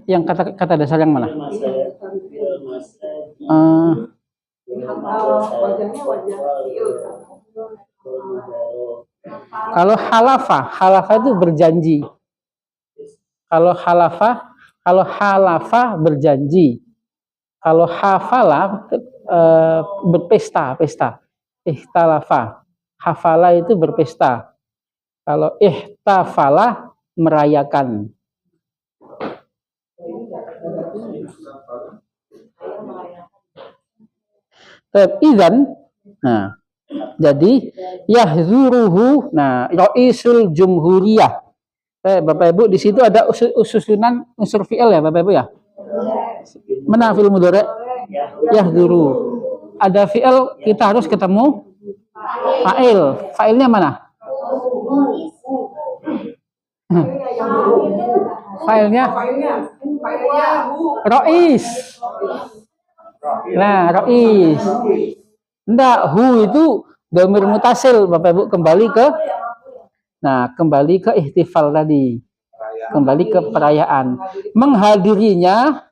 Yang kata dasar yang mana? Kalau halafa itu berjanji. Kalau halafa berjanji. Kalau hafala berpesta. Ihtalafa. Hafala itu berpesta. Kalau ihtafala merayakan. Idzan, nah, jadi yahzuruhu, nah, Raisul Jumhuriyah. Bapak Ibu, di situ ada susunan unsur fi'il ya, Bapak Ibu ya. Mana fi'il mudhari'? Yahzuru. Ada fi'il, kita harus ketemu fa'il. Fa'ilnya mana? Fa'ilnya Rais. Nah, Rais. Enggak, hu itu dhamir mutasil, Bapak Ibu, kembali ke ihtifal tadi. Kembali ke perayaan. Menghadirinya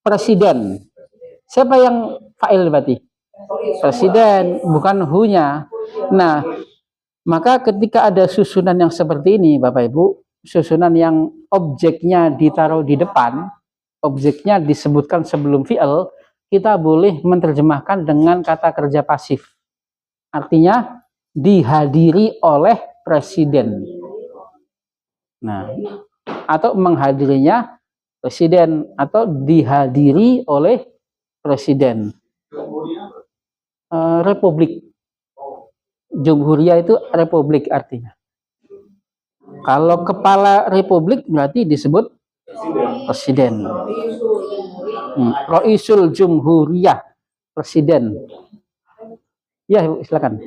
presiden. Siapa yang fa'il berarti? Presiden, bukan hu-nya. Nah, maka ketika ada susunan yang seperti ini, Bapak Ibu, susunan yang objeknya ditaruh di depan, objeknya disebutkan sebelum fi'il, kita boleh menerjemahkan dengan kata kerja pasif. Artinya dihadiri oleh presiden. Nah, atau menghadirinya presiden atau dihadiri oleh presiden. Republik. Jumhuriyah itu republik artinya. Kalau kepala republik berarti disebut presiden. Raisul Jumhuriyah, presiden. Ya, silakan.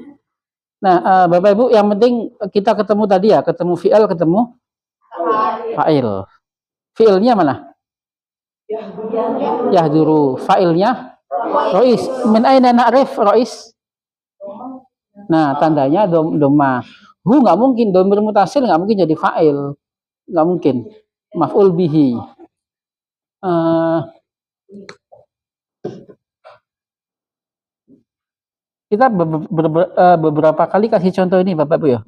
Nah, Bapak Ibu, yang penting kita ketemu tadi ya, ketemu fi'il, ketemu fa'il. Fi'ilnya mana? Yahduru. Fa'ilnya Rais. Min aina na'rif Rais? Nah, tandanya dhamma. Hu nggak mungkin, dhamir mutasil nggak mungkin jadi fa'il. Nggak mungkin. Maf'ul bihi. Kita beberapa kali kasih contoh ini, Bapak Ibu ya.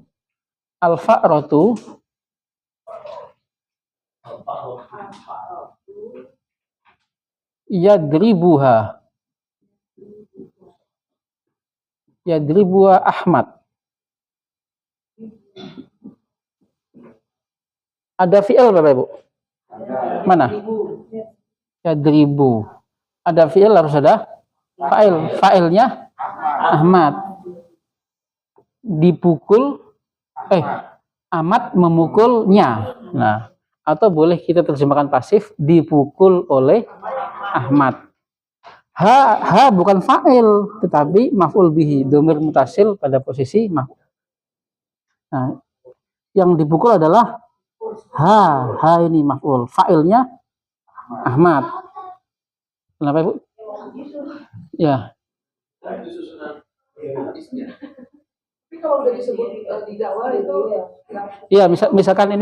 Al-fa'ratu yadribuha Ahmad. Ada fi'il, Bapak Ibu? Mana? Yadribu. Ada fi'il, harus ada fa'il. Fa'ilnya Ahmad. Dipukul, Ahmad memukulnya. Nah, atau boleh kita terjemahkan pasif, dipukul oleh Ahmad. Ha bukan fa'il, tetapi maf'ul bihi, dhamir mutasil pada posisi maf'ul. Nah, yang dipukul adalah ha ini maf'ul, fa'ilnya Ahmad. Kenapa, Ibu? Ya. Tapi kalau udah disebut di awal itu ya, misalkan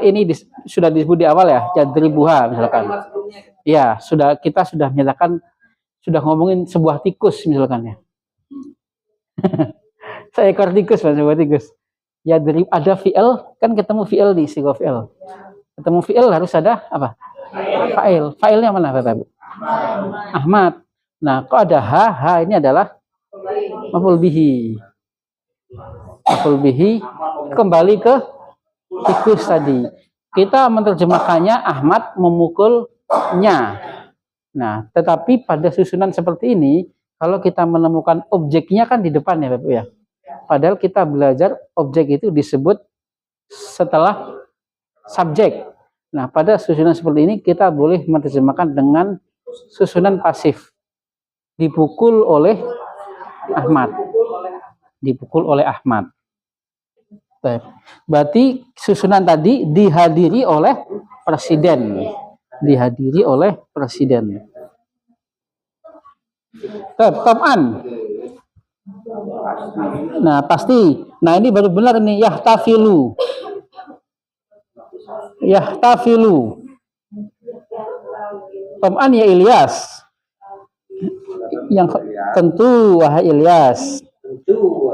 ini sudah disebut di awal ya, jadribuha misalkan. Ya, kita sudah menyatakan, sudah ngomongin sebuah tikus misalkan ya. Seekor tikus, sebuah tikus. Ya, ada fi'il, kan ketemu fi'il di sigo fi'il. Ketemu fi'il harus ada apa? Fa'il. Fa'ilnya mana, Bapak Ibu? Ahmad. Nah, kok ada ha ini adalah maf'ul bihi. Maf'ul bihi kembali ke tikus tadi. Kita menerjemahkannya Ahmad memukulnya. Nah, tetapi pada susunan seperti ini, kalau kita menemukan objeknya kan di depan ya, Bapak ya. Padahal kita belajar objek itu disebut setelah subjek. Nah, pada susunan seperti ini kita boleh menerjemahkan dengan susunan pasif. Dipukul oleh Ahmad. Dipukul oleh Ahmad. Berarti susunan tadi dihadiri oleh presiden. Dihadiri oleh presiden. Tab'an. Nah, pasti. Nah, ini baru benar nih, yahtafilu. Yahtafilu. Tab'an ya Ilyas. Yang tentu wahai Ilyas.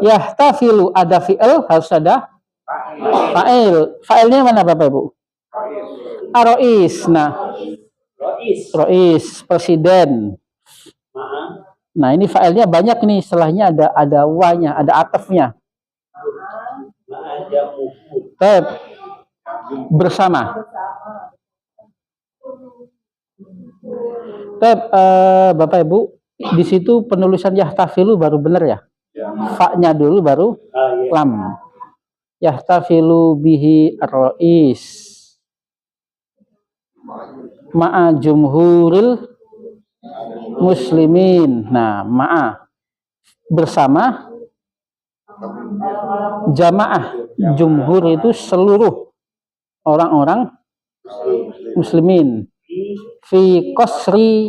Yahtafilu ada fi'il harus ada fa'il. Fa'ilnya mana Bapak Ibu? Arois. Nah, Rois presiden. Nah, ini fa'ilnya banyak nih, setelahnya ada wa-nya, ada atafnya. Bersama. Bapak Ibu, di situ penulisan yahtafilu baru benar ya? Fa-nya dulu baru lam. Yahtafilu bihi ar-rais ma'a jumhuril muslimin. Nah, ma'a bersama, jamaah jumhur itu seluruh orang-orang muslimin, fi qasri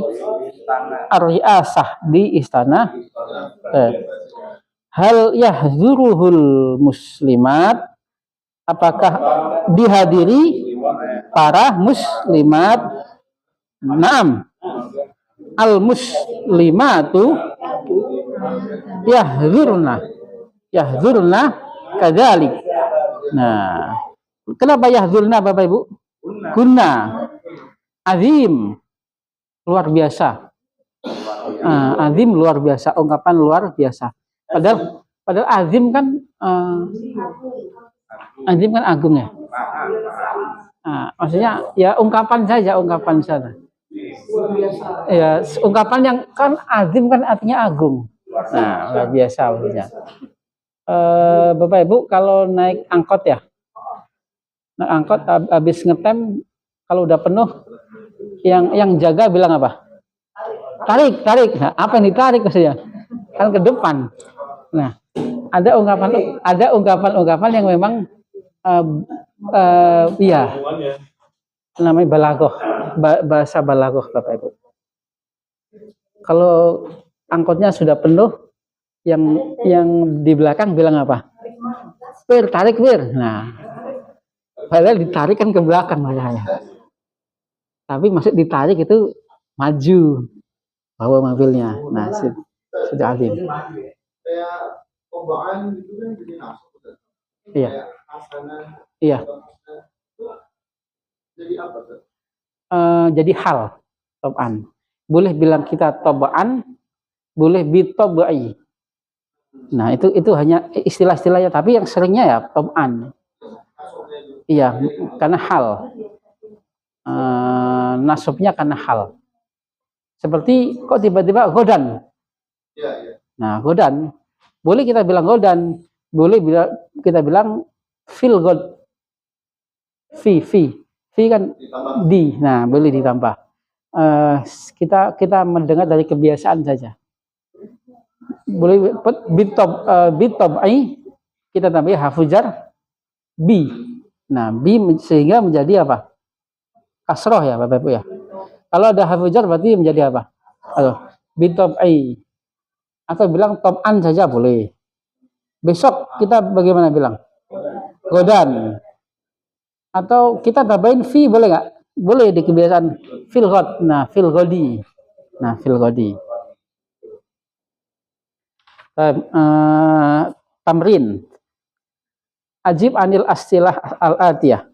ar-riasah di istana. Hal yahzuruhul muslimat, apakah dihadiri para muslimat? Naam, al muslimatu yahzurna kadzalik. Nah, kenapa yahzurna Bapak Ibu? Guna azim, luar biasa. Azim luar biasa, ungkapan luar biasa. Padahal azim kan agung ya. Maksudnya ya ungkapan saja. Ya, ungkapan yang kan azim kan artinya agung. Nah, luar biasa maksudnya. Bapak Ibu kalau naik angkot ya, naik angkot habis ngetem, kalau udah penuh, yang jaga bilang apa? Tarik. Nah, apa yang ditarik maksudnya? Kan ke depan. Nah, ada ungkapan yang memang iya, namanya balaghah, bahasa balaghah Bapak Ibu. Kalau angkotnya sudah penuh, yang di belakang bilang apa? Tarik. Nah, padahal ditarik kan ke belakang makanya. Tapi maksud ditarik itu maju bawa mobilnya. Nah, sudah azim. Iya. Jadi hal tab'an. Boleh bilang kita tab'an, boleh bitabai. Nah, itu hanya istilah-istilahnya, tapi yang seringnya ya tab'an. Iya, karena hal. Nasabnya karena hal. Seperti kok tiba-tiba godan. Nah, godan. Boleh kita bilang godan, boleh kita bilang fil god. Fi kan di. Nah, boleh ditambah. Kita mendengar dari kebiasaan saja. Boleh bitabai kita tambah hafujar bi. Nah, bi sehingga menjadi apa? Kasroh ya Bapak Ibu ya. Kalau ada hafujar berarti menjadi apa? Bitabai. Atau bilang tab'an saja boleh. Besok kita bagaimana bilang? Godan. Atau kita tambahin fi boleh nggak? Boleh di kebiasaan fil god. Nah, fil godi. Tamrin. Ajib anil astilah al-atiyah.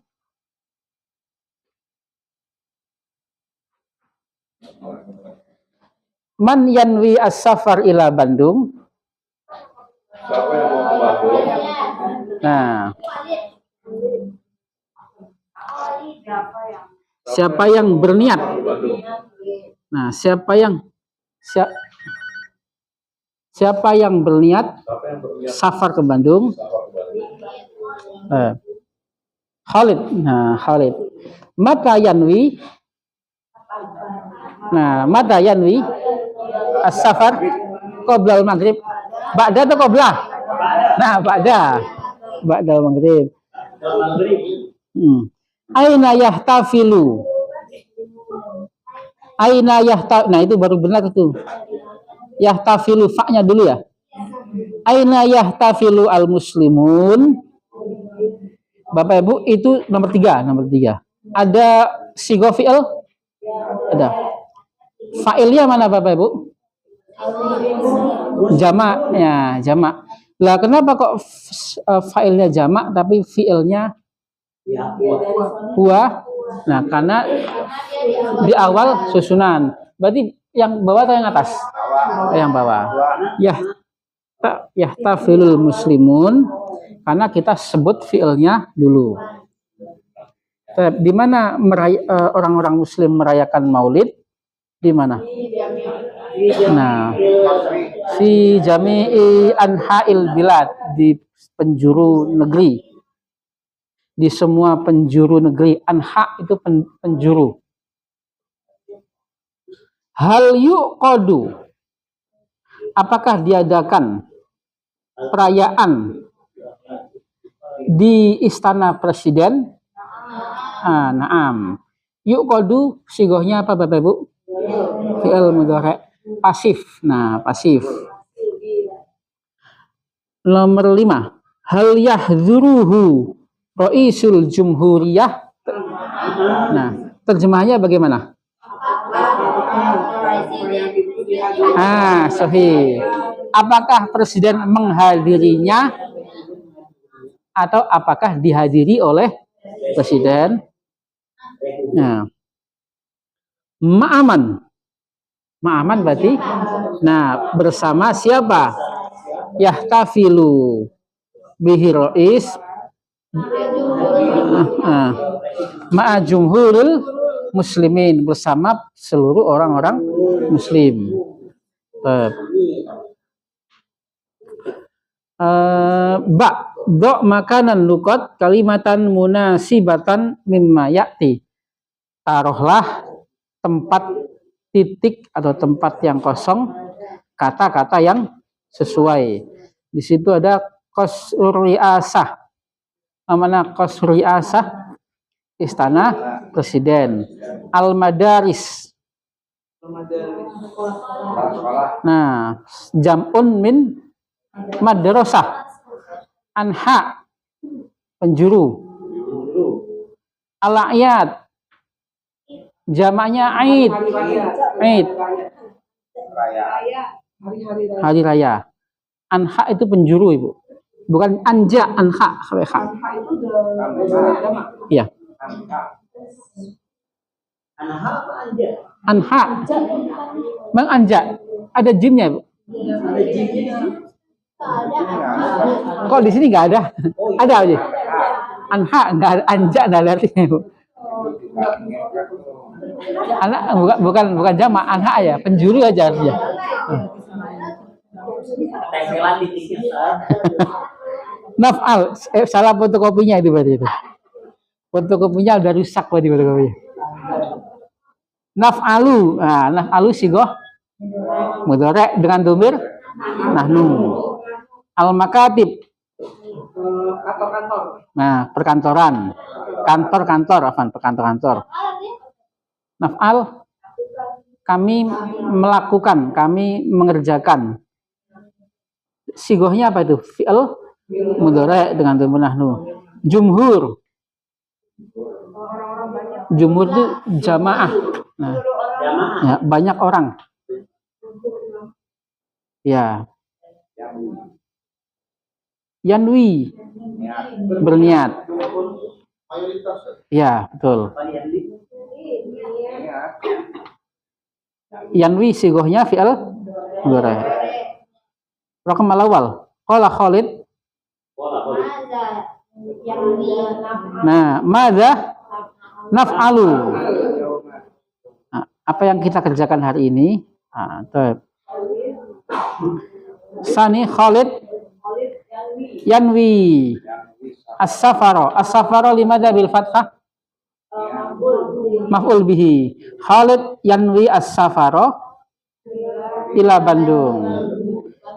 Man yanwi as-safar ila Bandung. Nah, siapa yang berniat? Nah, siapa yang berniat safar ke Bandung? Khalid. Nah, Khalid. Mata yanwi. Nah, mata yanwi as-safar qabla al-maghrib. Ba'da atau qabla? Nah, ba'da al-maghrib. Aina yahtafilu. Nah, itu baru benar itu. Yahtafilu fa-nya dulu ya. Aina yahtafilu al-muslimun. Bapak Ibu, itu nomor 3. Ada sigo fi'il? Ada. Fa'ilnya mana Bapak Ibu? Jamak, ya jamak. Lah kenapa kok fa'ilnya jamak tapi fi'ilnya huwa? Nah, karena di awal susunan. Berarti yang bawah atau yang atas? Yang bawah. Yahtafilul muslimun, karena kita sebut fi'ilnya dulu. Di mana orang-orang muslim merayakan Maulid? Di mana? Nah, fi jami'i anha'il bilad, di penjuru negeri. Di semua penjuru negeri. Anha itu penjuru. Hal yuqadu, apakah diadakan perayaan di istana presiden? Naam. Yuqadu sigohnya apa Bapak Ibu? Fi'il mudhari' pasif. Nah, pasif. Nomor 5. Hal yahdhuruhu Raisul Jumhuriyah. Nah, terjemahnya bagaimana? Sahih. Apakah presiden menghadirinya atau apakah dihadiri oleh presiden? Nah, ma'aman berarti, nah, bersama siapa? Yahtafilu bihi rais ma'a jumhurul muslimin, bersama seluruh orang-orang muslim. Makanan lukot kalimatan munasibatan mimma ya'ti. Taruhlah tempat titik atau tempat yang kosong, kata-kata yang sesuai. Di situ ada qasrul riasah. Mana qasrul riasah? Istana presiden. Al-madaris. Nah, jam'un min madrasah. Anha, penjuru. Al-a'yad, jamaknya Aid. Hari raya. Anha itu penjuru, Ibu. Bukan anja, anha. Iya. Anha. Bang anja. Ada jinnya, Ibu. Kok di sini nggak ada? Ada aja. Anha nggak ada, anja nggak ada artinya, Ibu. Anak bukan jamak, anha ya, penjuru aja artinya. Naf'al, salah fotokopinya itu berarti itu. Fotokopinya udah rusak berarti fotokopinya. Naf'alu, nah, naf'alu sigoh mudhari' dengan dhamir nahnu. Al-makatib, nah, perkantoran, kantor-kantor, perkantor-kantor. Naf'al, kami melakukan, kami mengerjakan. Sigohnya apa itu? Fi'il mudhari' dengan dhamir nahnu. Jumhur, jumhur itu jamaah. Nah, ya, banyak orang. Ya. Yanwi, berniat. Ya, betul. Yanwi sigohnya fi'il mudhari'. Raqam al-awwal. Qala Khalid. Nah, madza naf'alu. Nah, apa yang kita kerjakan hari ini? Sani Khalid yanwi as-safara. As-safara limadza bil fathah? Maf'ul bihi. Khalid yanwi as-safara ila Bandung.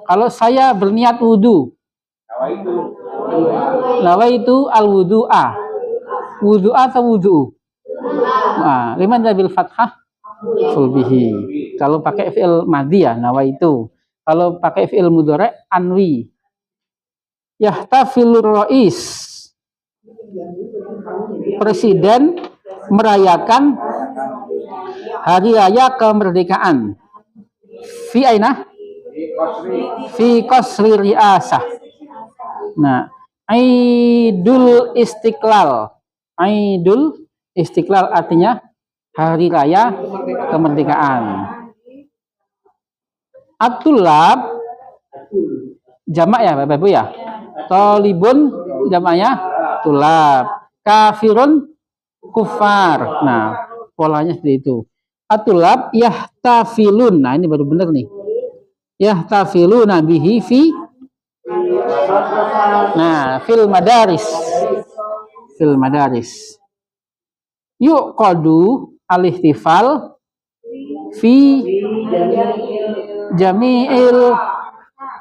Kalau saya berniat wudu, nawaitu al-wudu'a. Wudu'a atau wudu? Nah, limadza bil fathah? Maf'ul bihi. Kalau pakai fi'il madhi ya, nawaitu. Kalau pakai fi'il mudhari' anwi. Yahtafilur rais, presiden merayakan hari raya kemerdekaan. Fi aina? Fi qasri riasah. Nah, Aidul Istiqlal. Aidul Istiqlal artinya hari raya kemerdekaan. At-tulab jamak ya Bapak Ibu ya. Talibun jamaknya tulab. Kafirun kufar. Nah, polanya seperti itu. At-tulab yahtafilun. Nah, ini baru benar nih. Yahtafiluna bihi fi fil madaris. Fil madaris. Yuk qadu al-ihtifal fi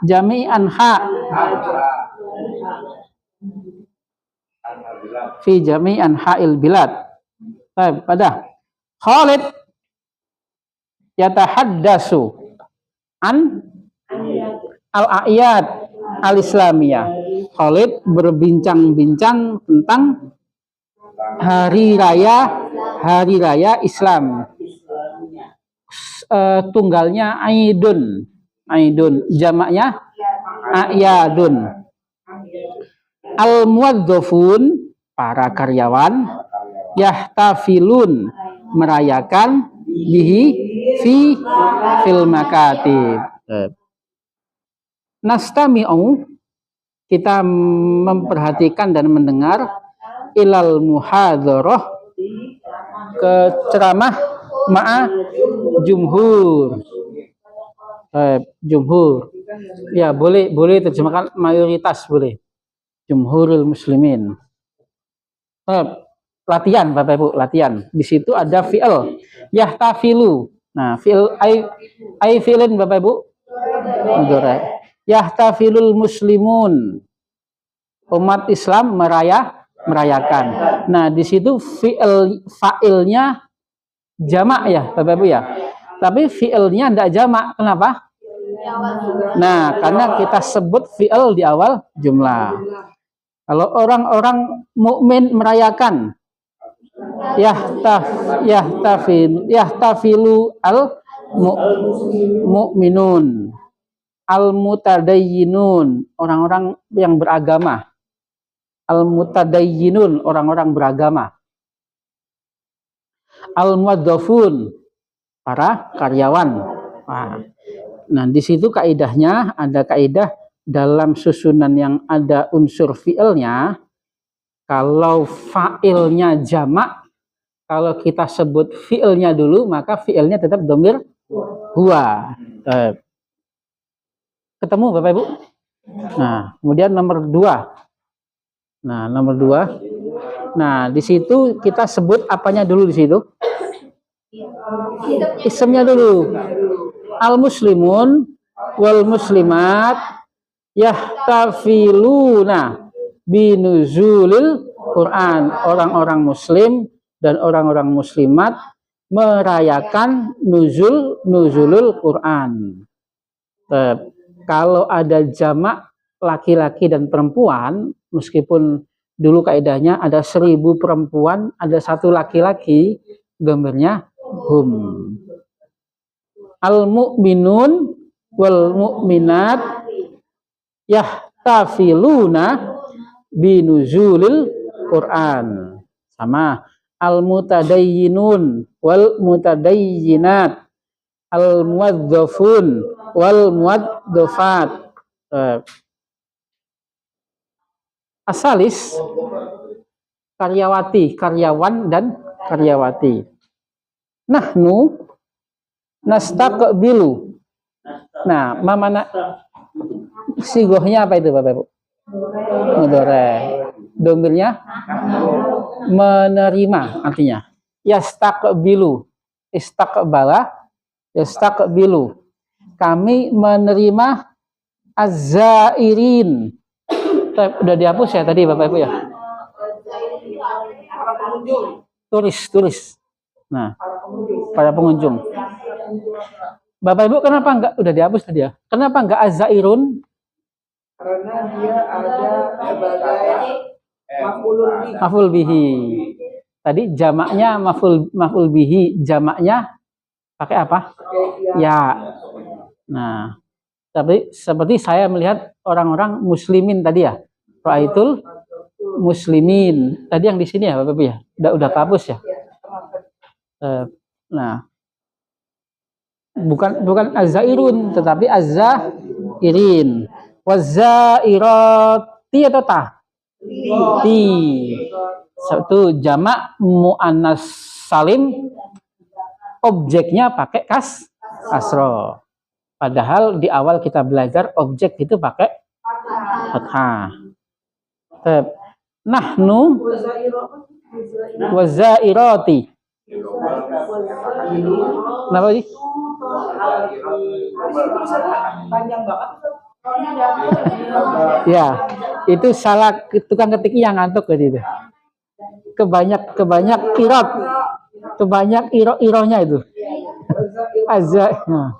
jami'an ha fi jami'an ha'il bilad. Baik, pada Khalid yatahaddasu an al-a'yad al-islamiyah. Khalid berbincang-bincang tentang hari raya Islam. Tunggalnya Aidun, jamaknya A'yadun. Al-muwadzafun, para karyawan, yahtafilun, merayakan, bihi fil makatib. Nastami'u, kita memperhatikan dan mendengar, ilal muhadharah, ke ceramah ma'a jumhur. Jumhur. Ya, boleh terjemahkan mayoritas boleh. Jumhurul muslimin. Latihan Bapak Ibu, latihan. Di situ ada fi'il yahtafilu. Nah, fi'il ai fi'ilin Bapak Ibu. Mudhari. Yahtafilul muslimun. Umat Islam merayakan. Nah, di situ fa'ilnya jamak ya, Bapak Ibu ya. Tapi fi'ilnya tidak jamak. Kenapa? Nah, karena kita sebut fi'il di awal jumlah. Kalau orang-orang mukmin merayakan, yahtafilu al mu'minun, al mutadayyinun, orang-orang yang beragama. Al mutadayyinun, orang-orang beragama. Al muwadzafun, para karyawan. Nah, di situ kaidahnya ada kaidah dalam susunan yang ada unsur fi'ilnya. Kalau fa'ilnya jamak, kalau kita sebut fi'ilnya dulu, maka fi'ilnya tetap dhamir huwa. Ketemu Bapak Ibu? Nah, kemudian nomor 2. Nah, nomor 2. Nah, di situ kita sebut apanya dulu di situ? Isimnya dulu. Al-muslimun wal muslimat yahtafiluna binuzulil Quran. Orang-orang muslim dan orang-orang muslimat merayakan nuzulul Quran. Kalau ada jamak laki-laki dan perempuan, meskipun dulu kaidahnya ada 1000 perempuan, ada 1 laki-laki, gambarnya hum. Al-mu'minun wal mu'minat yahtafiluna binuzulil Quran. Sama. Al-mutadayyinun wal mutadayyinat, al-muwadzafun wal muwadzafat. Asalis, karyawati, karyawan dan karyawati. Nahnu nastaqbilu. Nah, mana sigohnya apa itu Bapak Ibu? Mudhari. Dhamirnya menerima artinya. Yastaqbilu. Istaqbala, yastaqbilu. Kami menerima az-zairin. Udah dihapus ya tadi Bapak Ibu ya? Turis. Nah, para pengunjung. Bapak Ibu kenapa enggak udah dihapus tadi ya? Kenapa enggak az-zairun? Karena dia ada sebagai maf'ul bihi. Tadi jamaknya maf'ul bihi, jamaknya pakai apa? Pakai Ya. Nah, tapi seperti saya melihat orang-orang muslimin tadi ya. Ra'aitul muslimin. Tadi yang di sini ya, Bapak Ibu ya. Udah kehapus ya. Nah, bukan azzairun tetapi azzairin. Wazzairati atau ta? Ti. Satu jamak muannas salim, objeknya pakai kasro. Padahal di awal kita belajar objek itu pakai fathah. Nahnu wazairati. Kenapa sih? Panjang banget. Ya, itu salah tukang ketik yang ngantuk gitu. Kebanyak irot. Kebanyak ironya itu. Azza. Nah.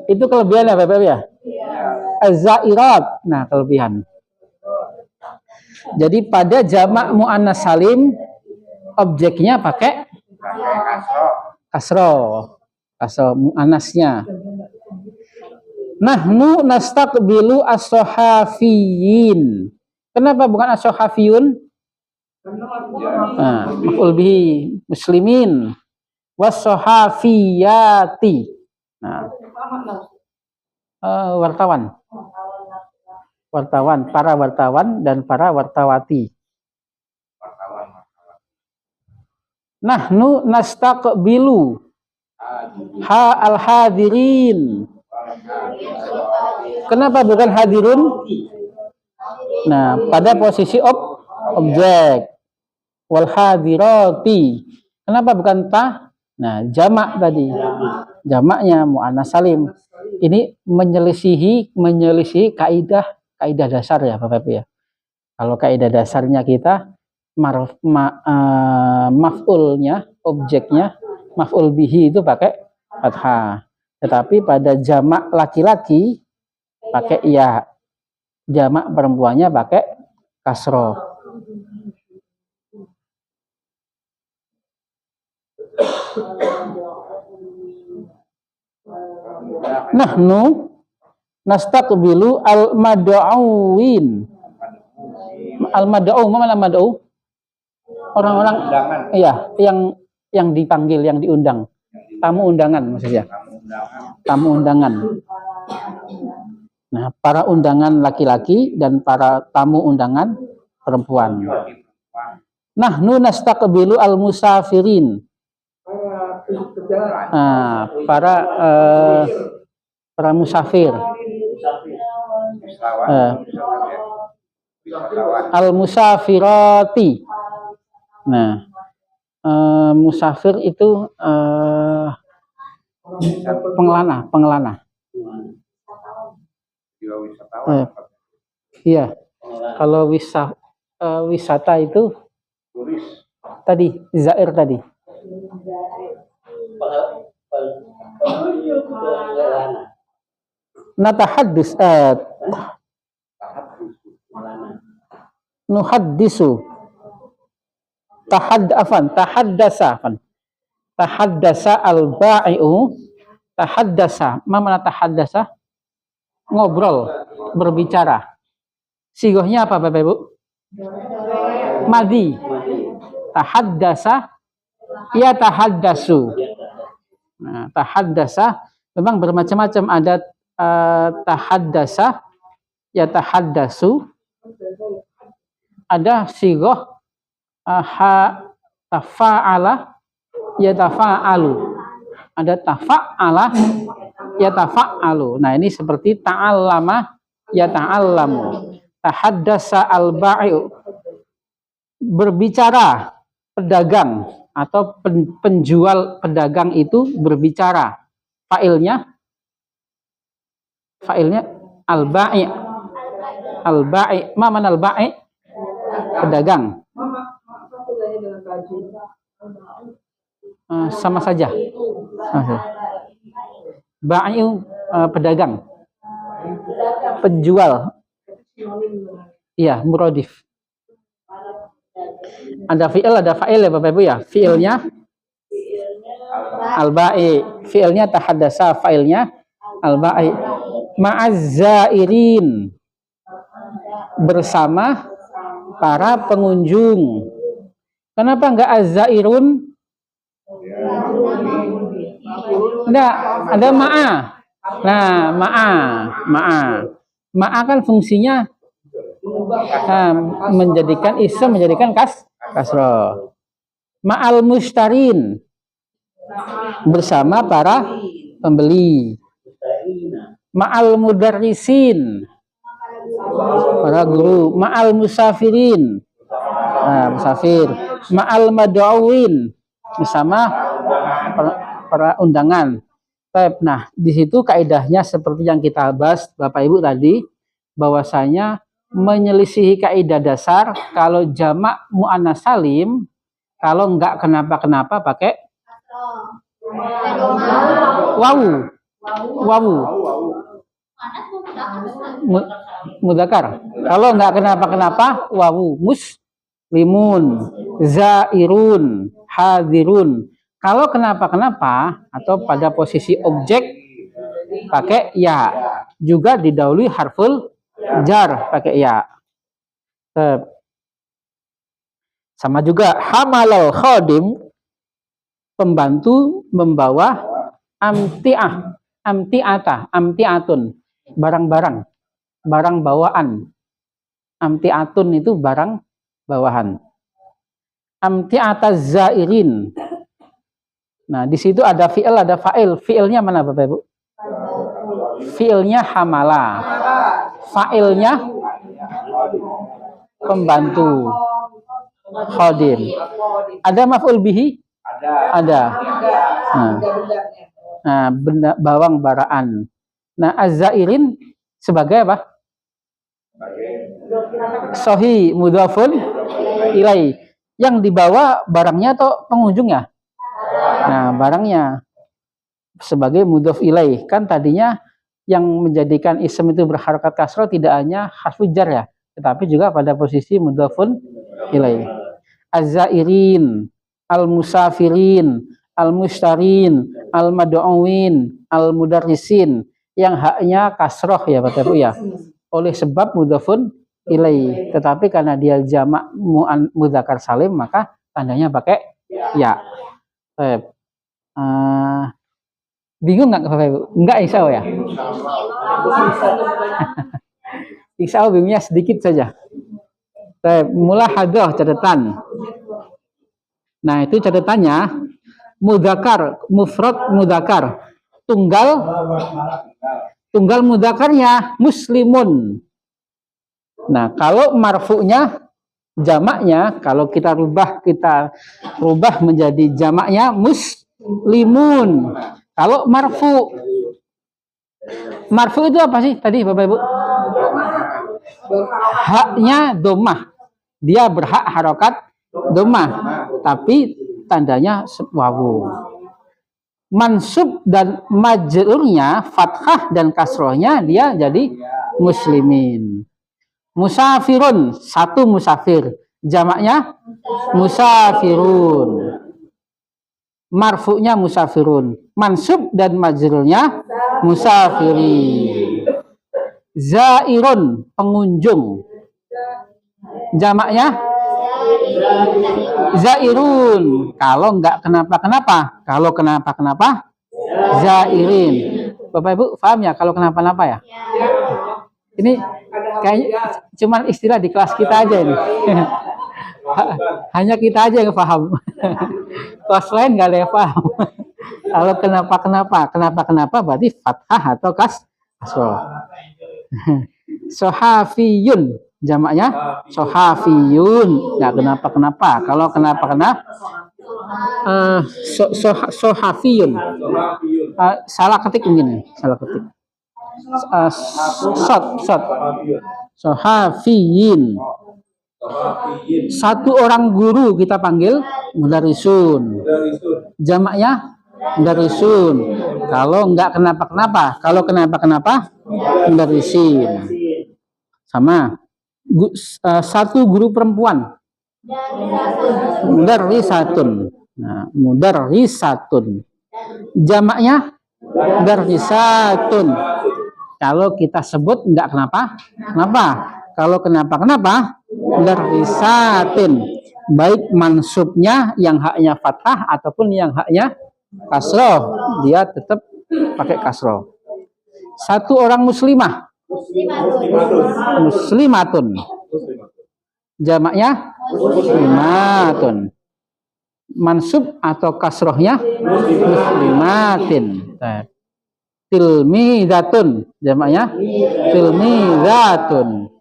Itu kelebihan ya Bapak ya? Azzairat. Nah, kelebihan. Jadi pada jamak muannas salim objeknya pakai kasro muannasnya. Nahnu nastaqbilu as-sohafiyin. Kenapa bukan as-sohafiyun? Nah, maf'ul bihi muslimin was-sohafiyati. Nah, wartawan, para wartawan dan para wartawati. Nahnu nastaqbilu al-hadirin. Kenapa bukan hadirun? Nah, pada posisi objek. Wal hadirati. Kenapa bukan ta? Nah, jamak tadi. Jamaknya muannas salim. Ini menyelisihi kaidah dasar ya Bapak Ibu ya. Kalau kaidah dasarnya kita maf'ulnya, objeknya, maf'ul bihi itu pakai fathah. Tetapi pada jamak laki-laki pakai ya, jamak perempuannya pakai kasroh. Nahnu nastaqbilu al-mad'uwin. Al-mad'u, mana mad'u? Orang-orang iya, yang dipanggil, yang diundang. Tamu undangan maksudnya. Tamu undangan. Nah, para undangan laki-laki dan para tamu undangan perempuan. Nahnu nastaqbilu al-musafirin. Nah, para musafir. Al-musafirati. Nah, musafir itu pengelana. Iya. Kalau wisata itu tadi zair tadi. Natahaddus nuhaddisu tahaddasa al-ba'i'u tahaddasa. Mana tahaddasa? Ngobrol, berbicara. Sigohnya apa Bapak Ibu? Madi. Tahaddasa ya tahaddasu. Nah, tahaddasa memang bermacam-macam, ada tahaddasa ya tahaddasu, ada sigoh tafa'ala ya tafa'alu, ada tafa'ala ya tafa'alu. Nah, ini seperti ta'allama ya ta'allamu. Tahaddasa al-ba'i'u, berbicara pedagang atau penjual, pedagang itu berbicara. Fa'ilnya al-ba'i'. Al-ba'i', mana al-ba'i'? Pedagang. Sama saja. Ba'i'u pedagang. Penjual. Iya, muradif. Ada fi'il, ada fa'il ya Bapak Ibu ya. Fi'ilnya Al-ba'i. Fi'ilnya tahaddasa, fa'ilnya al-ba'i. Ma'az-zairin. Bersama para pengunjung. Kenapa enggak az-zairun? Enggak, ada ma'a. Nah, ma'a kan fungsinya menjadikan isim, menjadikan kasroh. Ma'al mustarin, bersama para pembeli. Ma'al mudarrisin, para guru. Ma'al musafirin, musafir. Ma'al mad'uwin, bersama para undangan. Nah, di situ kaidahnya seperti yang kita bahas Bapak Ibu tadi, bahwasanya menyelisihi kaidah dasar kalau jamak muannas salim, kalau enggak kenapa-kenapa pakai wawu. Mudzakkar. Kalau enggak kenapa-kenapa wawu. Muslimun, zairun, hadirun. Kalau kenapa-kenapa atau pada posisi objek pakai ya. Juga didahului harful jar pakai ya. Sama juga hamalal khadim, pembantu membawa amti'atun, barang-barang, barang bawaan. Amti'atun itu barang bawahan. Amti'ataz zairin. Nah, di situ ada fi'il, ada fa'il. Fi'ilnya mana Bapak Ibu? Fi'ilnya hamala. Fa'ilnya pembantu. Khadim. Ada maf'ul bihi? Ada. Nah, benda bawang baraan. Nah, az-zairin sebagai apa? Sohi mudhafun ilai. Yang dibawa barangnya atau pengunjungnya? Nah, barangnya sebagai mudhaf ilaih. Kan tadinya yang menjadikan isim itu berharakat kasroh tidak hanya harfu jar ya, tetapi juga pada posisi mudhafun ilaih. Az-zairin, al-musafirin, al-mustarin, al-mad'uwin, al-mudarrisin. Yang haknya kasroh ya Bapak Ibu ya. Oleh sebab mudhafun ilaih. Tetapi karena dia jamak mudzakkar salim, maka tandanya pakai ya. Bingung nggak Bapak Ibu? Enggak insya Allah ya. Insya Allah bingungnya sedikit saja. Mulahadah, catatan. Nah itu catatannya mudzakkar, mufrad mudzakkar, tunggal mudzakarnya muslimun. Nah kalau marfu'nya, jamaknya kalau kita rubah menjadi jamaknya muslimun. Kalau marfu itu apa sih tadi Bapak Ibu? Haknya domah. Dia berhak harokat domah, tapi tandanya wawu. Mansub dan majrurnya, fathah dan kasrohnya dia jadi muslimin. Musafirun, satu musafir, jamaknya musafirun. Marfu'nya musafirun, mansub dan majrurnya musafirin. Zairun, pengunjung, jamaknya zairun. Kalau enggak kenapa-kenapa, kalau kenapa-kenapa zairin. Bapak Ibu paham ya kalau kenapa-kenapa ya? Ini kayaknya cuman istilah di kelas kita aja ini. Hanya kita aja yang paham. Kelas lain nggak ada yang paham. Kalau kenapa-kenapa berarti fathah atau kasroh. Sohafiyun, jamaknya sohafiyun. Nggak kenapa-kenapa. Kalau kenapa-kenapa sohafiyun. Salah ketik mungkin, salah ketik. Sohafiyin. Satu orang guru kita panggil mudarrisun. Jamaknya mudarrisun. Kalau enggak kenapa-kenapa, kalau kenapa-kenapa mudarrisin. Sama. Satu guru perempuan. Mudarrisatun. Nah, mudarrisatun. Jamaknya mudarrisatun. Kalau kita sebut enggak kenapa? Kenapa? Kalau kenapa? Mudarrisatin. Baik mansubnya yang haknya fathah ataupun yang haknya kasroh, dia tetap pakai kasroh. Satu orang muslimah. Muslimatun. Jamaknya muslimatun. Mansub atau kasrohnya muslimatin. Tilmidatun. Jamaknya tilmidatun.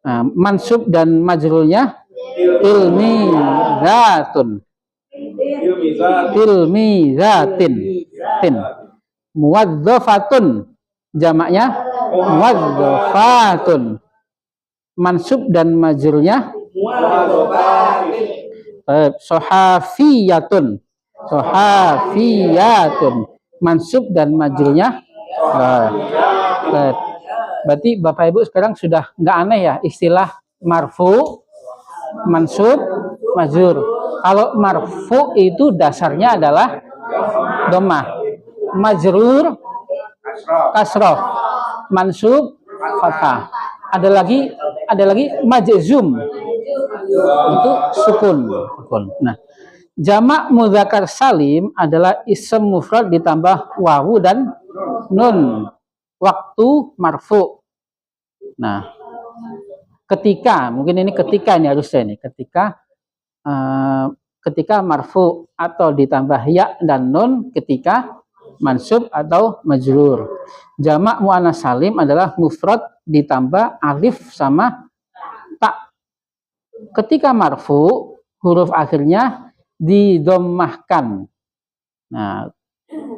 Nah, mansub dan majrurnya tilmidatun. Tilmidatin. Muwadzafatun. Jamaknya muwadzafatun. Mansub dan majrurnya sohafiyatun. Sohafiyatun. Mansub dan majrurnya berarti Bapak Ibu sekarang sudah nggak aneh ya istilah marfu, mansub, majrur. Kalau marfu itu dasarnya adalah dhammah, majrur kasroh, mansub fathah. Ada lagi majzum itu sukun. Nah, jamak mudzakkar salim adalah ism mufrad ditambah wawu dan nun waktu marfu. Nah, ketika mungkin ini harusnya ini ketika marfu atau ditambah ya dan nun ketika mansub atau majrur. Jamak muannats salim adalah mufrad ditambah alif sama ta. Ketika marfu huruf akhirnya didommahkan. Nah,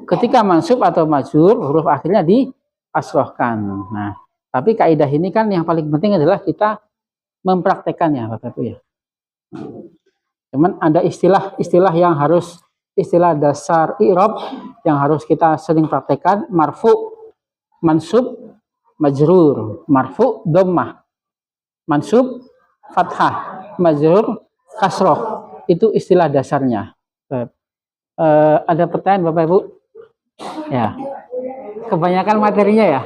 ketika mansub atau majrur huruf akhirnya dikasrohkan. Nah, tapi kaidah ini kan yang paling penting adalah kita mempraktekannya, Bapak Ibu ya. Cuman ada istilah yang harus istilah dasar i'rab yang harus kita sering praktekkan: marfu, mansub, majrur. Marfu dhammah, mansub fathah, majrur kasroh. Itu istilah dasarnya. Ada pertanyaan Bapak Ibu? Ya. Kebanyakan materinya ya.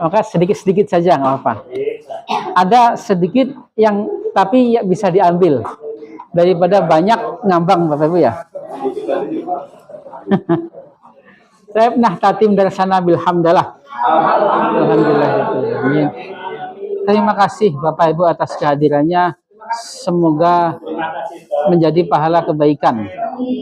Maka sedikit-sedikit saja nggak apa-apa. Ada sedikit yang tapi ya bisa diambil daripada banyak ngambang Bapak Ibu ya. Saya tatim dari sana bilhamdalah. Alhamdulillah. Terima kasih Bapak Ibu atas kehadirannya. Semoga menjadi pahala kebaikan,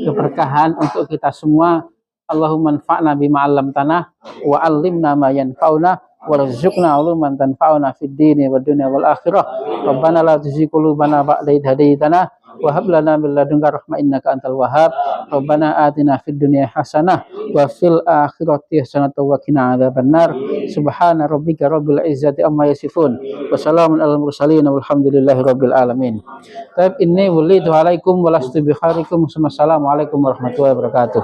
keberkahan untuk kita semua. Allahumma anfa'na bima 'allamtana wa 'allimna ma yanfa'una warzuqna 'uluman tanfa'una fid dini wad dunya wal akhirah. Rabbana la tuzigh qulubana ba'da idh hadaytana wa hab lana min ladunka rahmah innaka antal wahhab. Rabbana atina fid dunya hasanah wa fil akhirati hasanah wa qina adzabannar. Subhana rabbika rabbil izzati amma yasifun wa salamun alal mursalin walhamdulillahi rabbil alamin. Baik, inni walitu alaikum wa lastu bi kharikum. Wassalamualaikum warahmatullahi wabarakatuh.